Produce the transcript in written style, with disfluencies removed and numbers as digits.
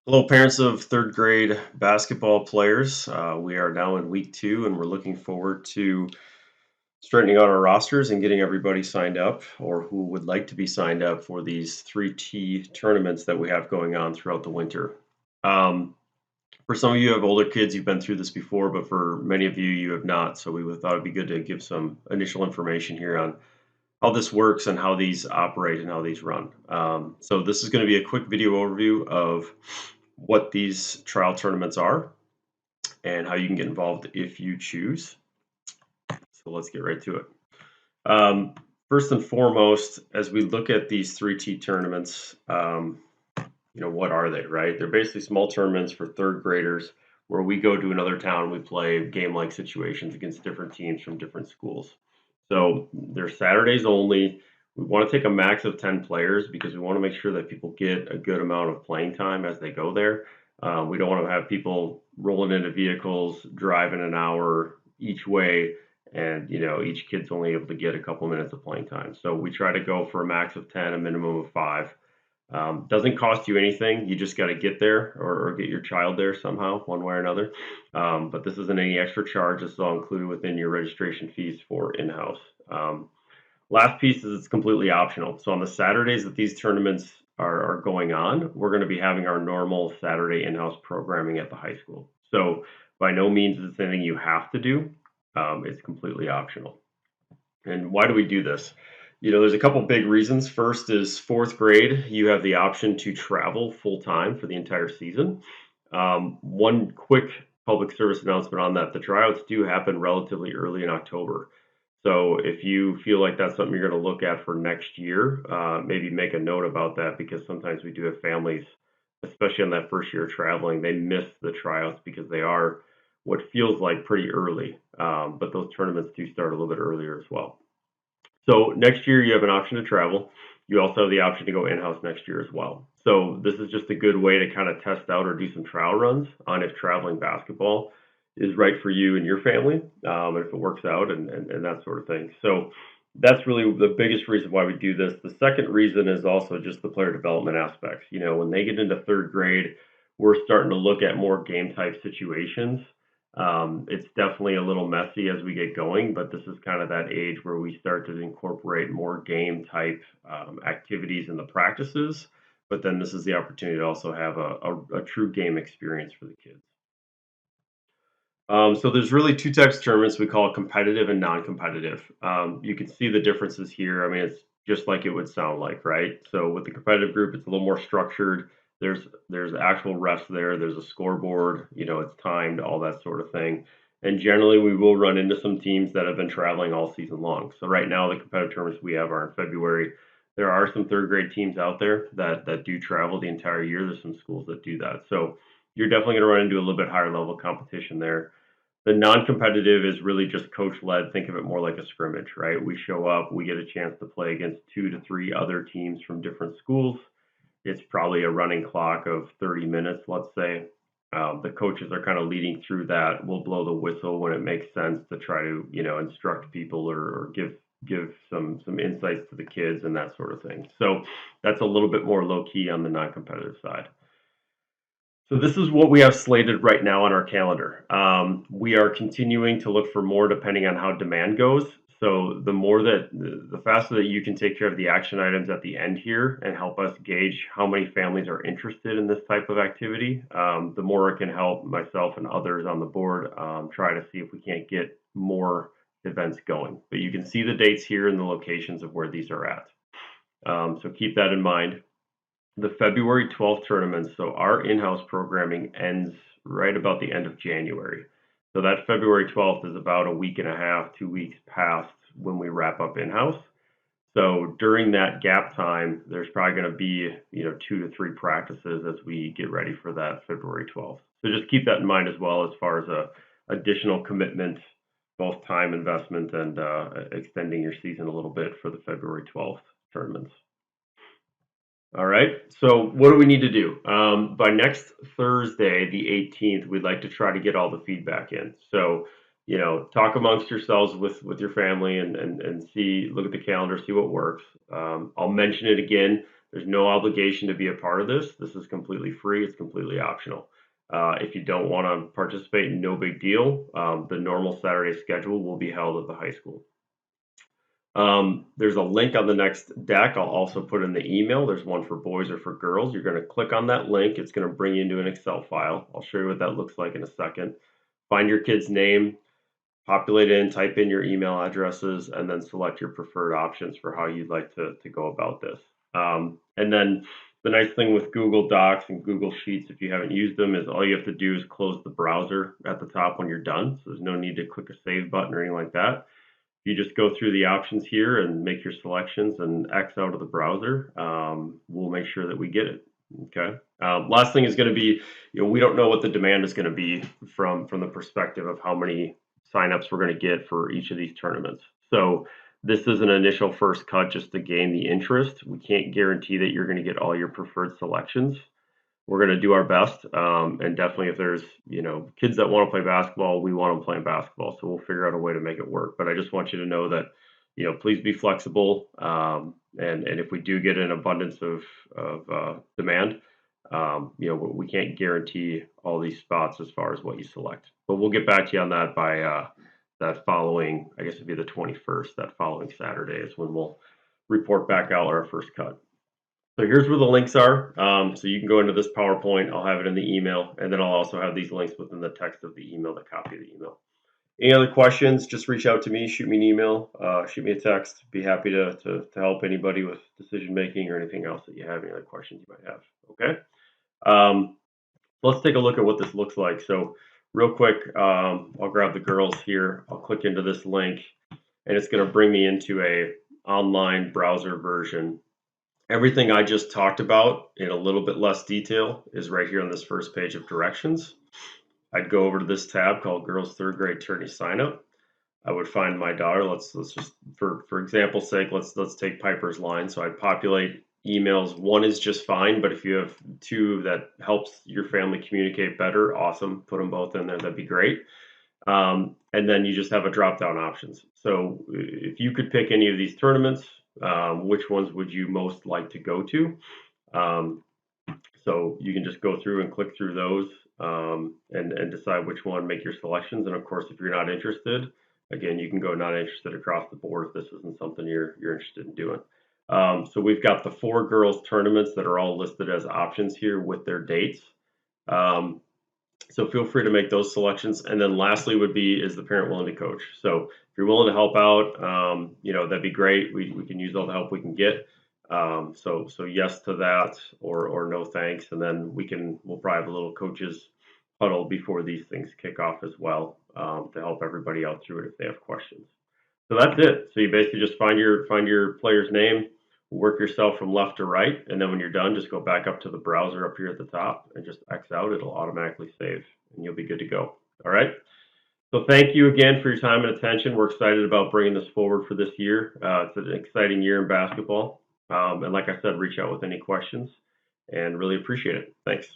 Hello, parents of third grade basketball players. We are now in week two, and we're looking forward to straightening out our rosters and getting everybody signed up or who would like to be signed up for these 3T tournaments that we have going on throughout the winter. Um, for some of you who have older kids, you've been through this before, but for many of you, you have not. So we thought it'd be good to give some initial information here on how this works and how these operate and how these run. So this is going to be a quick video overview of what these trial tournaments are and how you can get involved if you choose. So let's get right to it. Um, First and foremost, as we look at these 3T tournaments, what are they, right? They're basically small tournaments for third graders where we go to another town and we play game like situations against different teams from different schools. So they're Saturdays only. We want to take a max of 10 players because we want to make sure that people get a good amount of playing time as they go there. We don't want to have people rolling into vehicles, driving an hour each way, and each kid's only able to get a couple minutes of playing time. So we try to go for a max of 10, a minimum of 5. Doesn't cost you anything. You just got to get there or get your child there somehow, one way or another. But this isn't any extra charge. This is all included within your registration fees for in-house. Last piece is it's completely optional. So on the Saturdays that these tournaments are going on, we're going to be having our normal Saturday in-house programming at the high school. So by no means is it anything you have to do. It's completely optional. And why do we do this? There's a couple big reasons. First is fourth grade, you have the option to travel full time for the entire season. One quick public service announcement on that: the tryouts do happen relatively early in October. So if you feel like that's something you're going to look at for next year, maybe make a note about that because sometimes we do have families, especially on that first year of traveling, they miss the tryouts because they are what feels like pretty early. But those tournaments do start a little bit earlier as well. So next year you have an option to travel. You also have the option to go in-house next year as well. So this is just a good way to kind of test out or do some trial runs on if traveling basketball is right for you and your family, and if it works out and that sort of thing. So that's really the biggest reason why we do this. The second reason is also just the player development aspects. When they get into third grade, we're starting to look at more game type situations. It's definitely a little messy as we get going, but this is kind of that age where we start to incorporate more game type activities in the practices. But then this is the opportunity to also have a true game experience for the kids. So there's really two types of tournaments we call competitive and non-competitive. You can see the differences here. I mean, it's just like it would sound like, right? So with the competitive group, it's a little more structured. There's actual refs there. There's a scoreboard. It's timed, all that sort of thing. And generally, we will run into some teams that have been traveling all season long. So right now, the competitive tournaments we have are in February. There are some third grade teams out there that do travel the entire year. There's some schools that do that. So you're definitely going to run into a little bit higher level competition there. The non-competitive is really just coach-led. Think of it more like a scrimmage, right? We show up, we get a chance to play against 2 to 3 other teams from different schools. It's probably a running clock of 30 minutes, let's say. The coaches are kind of leading through that. We'll blow the whistle when it makes sense to try to, instruct people or give some insights to the kids and that sort of thing. So that's a little bit more low key on the non-competitive side. So this is what we have slated right now on our calendar. We are continuing to look for more depending on how demand goes. So the faster that you can take care of the action items at the end here and help us gauge how many families are interested in this type of activity, the more it can help myself and others on the board try to see if we can't get more events going. But you can see the dates here and the locations of where these are at. So keep that in mind. The February 12th tournament, so our in-house programming ends right about the end of January. So that February 12th is about a week and a half, 2 weeks past when we wrap up in-house. So during that gap time, there's probably going to be, 2 to 3 practices as we get ready for that February 12th. So just keep that in mind as well as far as a additional commitment, both time investment and extending your season a little bit for the February 12th tournaments. All right. So what do we need to do? By next Thursday, the 18th, we'd like to try to get all the feedback in. So, talk amongst yourselves with your family and see, look at the calendar, see what works. I'll mention it again. There's no obligation to be a part of this. This is completely free. It's completely optional. If you don't want to participate, no big deal. The normal Saturday schedule will be held at the high school. There's a link on the next deck. I'll also put in the email. There's one for boys or for girls. You're going to click on that link. It's going to bring you into an Excel file. I'll show you what that looks like in a second. Find your kid's name, populate in, type in your email addresses, and then select your preferred options for how you'd like to go about this. And then the nice thing with Google Docs and Google Sheets, if you haven't used them, is all you have to do is close the browser at the top when you're done. So there's no need to click a save button or anything like that. You just go through the options here and make your selections and X out of the browser. We'll make sure that we get it. Okay. Last thing is going to be, we don't know what the demand is going to be from the perspective of how many signups we're going to get for each of these tournaments. So this is an initial first cut just to gain the interest. We can't guarantee that you're going to get all your preferred selections. We're going to do our best, and definitely if there's kids that want to play basketball, we want them playing basketball, so we'll figure out a way to make it work. But I just want you to know that please be flexible, and if we do get an abundance of demand, we can't guarantee all these spots as far as what you select, but we'll get back to you on that by that following, I guess it'd be the 21st. That following Saturday is when we'll report back out our first cut. So here's where the links are. So you can go into this PowerPoint. I'll have it in the email, and then I'll also have these links within the text of the email, the copy of the email. Any other questions, just reach out to me, shoot me an email, shoot me a text. Be happy to help anybody with decision making or anything else that you have, any other questions you might have. Okay. Let's take a look at what this looks like. So real quick, I'll grab the girls here. I'll click into this link, and it's going to bring me into a online browser version. Everything I just talked about in a little bit less detail is right here on this first page of directions. I'd go over to this tab called Girls Third Grade Tourney Sign Up. I would find my daughter. Let's just for example's sake, let's take Piper's line. So I'd populate emails. One is just fine, but if you have two that helps your family communicate better, awesome. Put them both in there. That'd be great. And then you just have a drop down options. So if you could pick any of these tournaments, which ones would you most like to go to? So you can just go through and click through those and decide which one, make your selections. And of course, if you're not interested, again, you can go not interested across the board if this isn't something you're interested in doing. So we've got the 4 girls tournaments that are all listed as options here with their dates. So feel free to make those selections. And then lastly would be, is the parent willing to coach? So if you're willing to help out, that'd be great. We can use all the help we can get. So yes to that, or no thanks. And then we'll probably have a little coaches huddle before these things kick off as well, to help everybody out through it if they have questions. So that's it. So you basically just find your player's name, work yourself from left to right, and then when you're done, just go back up to the browser up here at the top and just X out. It'll automatically save, and you'll be good to go. All right. So thank you again for your time and attention. We're excited about bringing this forward for this year. It's an exciting year in basketball. And like I said, reach out with any questions, and really appreciate it. Thanks.